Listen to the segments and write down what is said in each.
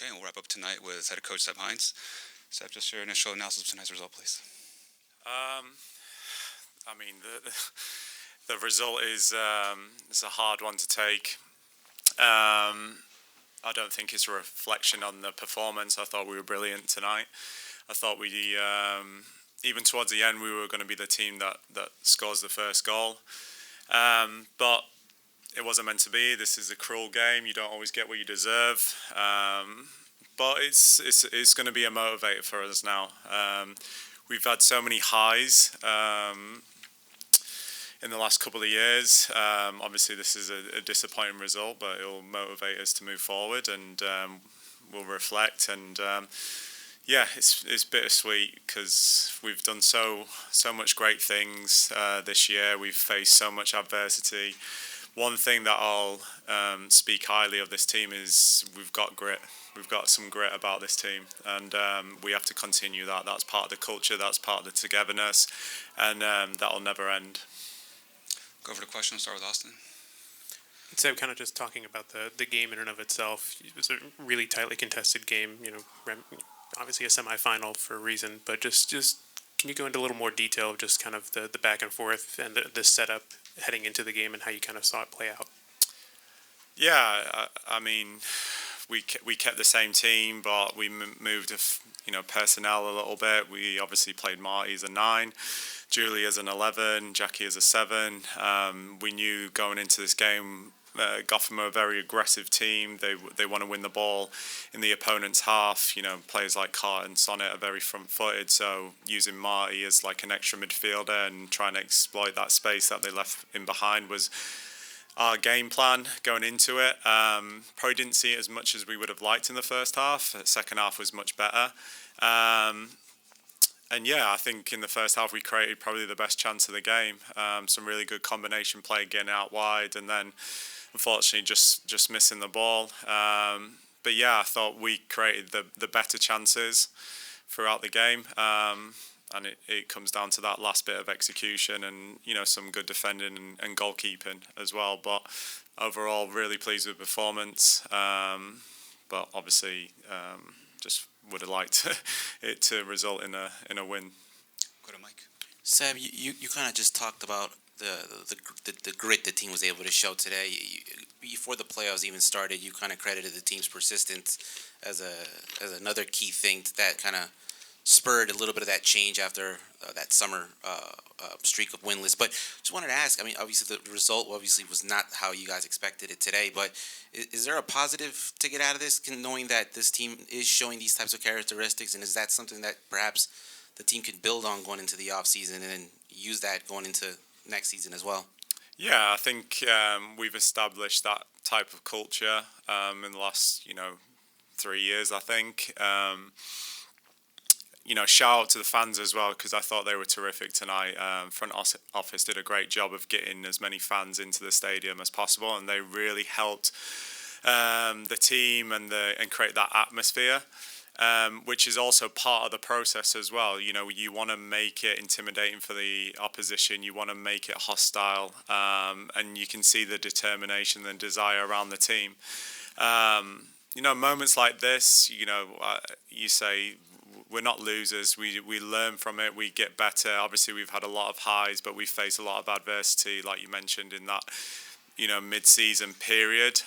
Okay, and we'll wrap up tonight with head coach Seb Hines. Seb, just your initial analysis of tonight's result, please. I mean, the result is it's a hard one to take. I don't think it's a reflection on the performance. I thought we were brilliant tonight. I thought we, even towards the end, we were going to be the team that scores the first goal. But it wasn't meant to be. This is a cruel game. You don't always get what you deserve. But it's going to be a motivator for us now. We've had so many highs in the last couple of years. Obviously, this is a disappointing result, but it will motivate us to move forward, and we'll reflect. And yeah, it's bittersweet because we've done so much great things this year. We've faced so much adversity. One thing that I'll speak highly of this team is we've got grit. We've got some grit about this team, and we have to continue that. That's part of the culture, that's part of the togetherness, and that'll never end. Go for the question. Start with Austin. So kind of just talking about the game in and of itself. It was a really tightly contested game, obviously a semifinal for a reason, but just can you go into a little more detail of just kind of the back and forth and the setup heading into the game and how you kind of saw it play out? Yeah, I mean, we kept the same team, but we moved personnel a little bit. We obviously played Marty as a 9, Julie as an 11, Jackie as a 7. We knew going into this game, Gotham are a very aggressive team. They want to win the ball in the opponent's half. Players like Carter and Sonnet are very front-footed, so using Marty as like an extra midfielder and trying to exploit that space that they left in behind was our game plan going into it. Probably didn't see it as much as we would have liked in the first half. The second half was much better. And yeah, I think in the first half we created probably the best chance of the game. Some really good combination play getting out wide, and then unfortunately just missing the ball. But yeah, I thought we created the better chances throughout the game. And it comes down to that last bit of execution and, some good defending and goalkeeping as well. But overall, really pleased with the performance. But obviously, just would have liked it to result in a win. Go to Mike. Seb, you kind of just talked about the grit the team was able to show today. Before the playoffs even started, you kind of credited the team's persistence as another key thing that kind of spurred a little bit of that change after that summer streak of winless. But just wanted to ask, I mean, obviously the result was not how you guys expected it today, but is there a positive to get out of this, knowing that this team is showing these types of characteristics, and is that something that perhaps the team could build on going into the offseason and then use that going into next season as well? Yeah, I think we've established that type of culture in the last, 3 years, I think. Shout out to the fans as well, because I thought they were terrific tonight. Front office did a great job of getting as many fans into the stadium as possible, and they really helped the team and create that atmosphere, which is also part of the process as well. You want to make it intimidating for the opposition. You want to make it hostile, and you can see the determination and desire around the team. Moments like this, you say, we're not losers. We learn from it. We get better. Obviously, we've had a lot of highs, but we faced a lot of adversity, like you mentioned, in that mid-season period.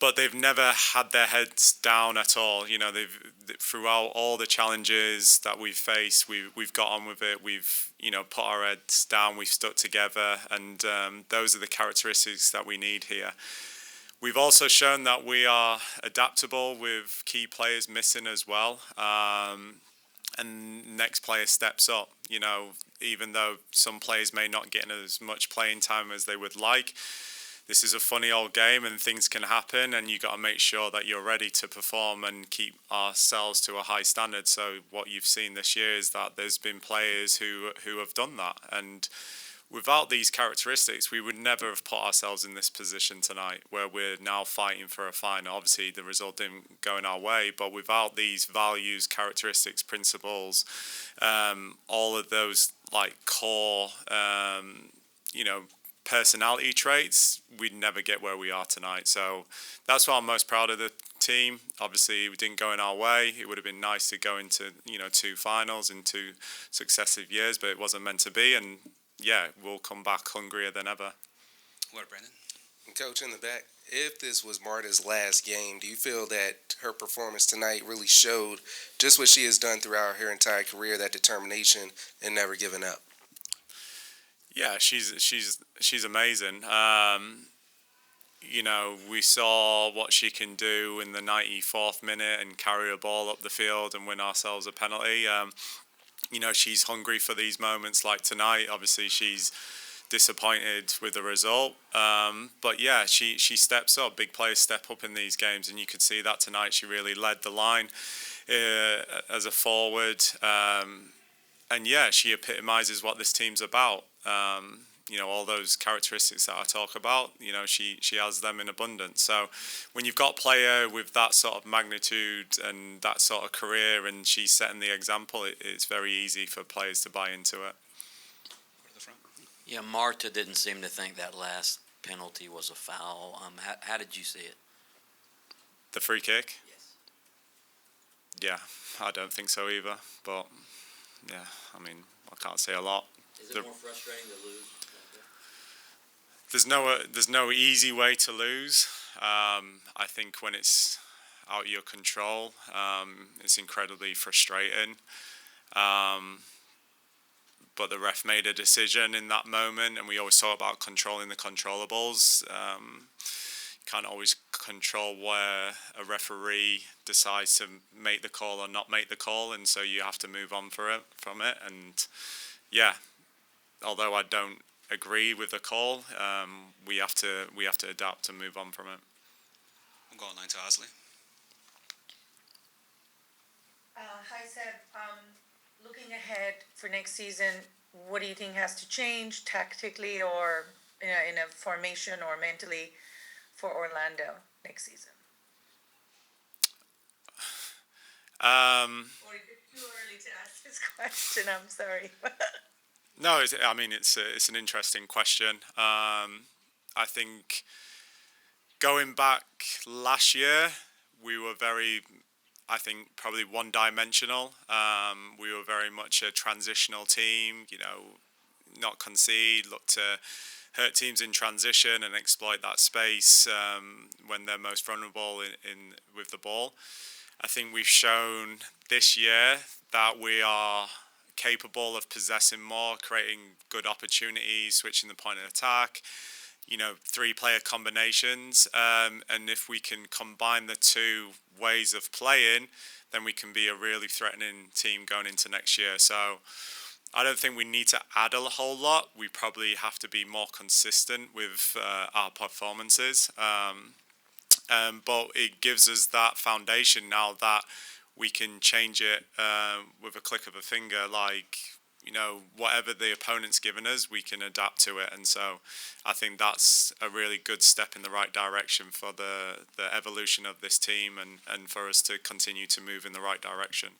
But they've never had their heads down at all. They've throughout all the challenges that we've faced, we've got on with it. We've put our heads down. We've stuck together, and those are the characteristics that we need here. We've also shown that we are adaptable with key players missing as well. And next player steps up. Even though some players may not get as much playing time as they would like, this is a funny old game and things can happen, and you got to make sure that you're ready to perform and keep ourselves to a high standard. So what you've seen this year is that there's been players who have done that, and without these characteristics, we would never have put ourselves in this position tonight where we're now fighting for a final. Obviously, the result didn't go in our way, but without these values, characteristics, principles, all of those core, personality traits, we'd never get where we are tonight. So that's what I'm most proud of the team. Obviously, it didn't go in our way. It would have been nice to go into 2 finals in 2 successive years, but it wasn't meant to be. And yeah, we'll come back hungrier than ever. What, Brandon? Coach, in the back, if this was Marta's last game, do you feel that her performance tonight really showed just what she has done throughout her entire career, that determination and never giving up? Yeah, she's amazing. We saw what she can do in the 94th minute and carry a ball up the field and win ourselves a penalty. She's hungry for these moments like tonight. Obviously, she's disappointed with the result. But yeah, she steps up. Big players step up in these games, and you could see that tonight. She really led the line as a forward. And yeah, she epitomizes what this team's about. All those characteristics that I talk about, she has them in abundance. So when you've got a player with that sort of magnitude and that sort of career, and she's setting the example, it's very easy for players to buy into it. Yeah, Marta didn't seem to think that last penalty was a foul. How did you see it? The free kick? Yes. Yeah, I don't think so either. But yeah, I can't say a lot. Is it more frustrating to lose? There's no easy way to lose. I think when it's out of your control, it's incredibly frustrating. But the ref made a decision in that moment, and we always talk about controlling the controllables. You can't always control where a referee decides to make the call or not make the call, and so you have to move on from it. And yeah, although I don't agree with the call, we have to adapt and move on from it. I'm going line to Osley. Hi, Seb. Looking ahead for next season, what do you think has to change tactically or in a formation or mentally for Orlando next season? Or is it too early to ask this question? I'm sorry. No, it's an interesting question. I think going back last year, we were probably one-dimensional. We were very much a transitional team, not concede, look to hurt teams in transition and exploit that space when they're most vulnerable in with the ball. I think we've shown this year that we are capable of possessing more, creating good opportunities, switching the point of attack, 3-player combinations, and if we can combine the 2 ways of playing, then we can be a really threatening team going into next year. So I don't think we need to add a whole lot. We probably have to be more consistent with our performances, but it gives us that foundation now that we can change it with a click of a finger. Whatever the opponent's given us, we can adapt to it. And so I think that's a really good step in the right direction for the evolution of this team and for us to continue to move in the right direction.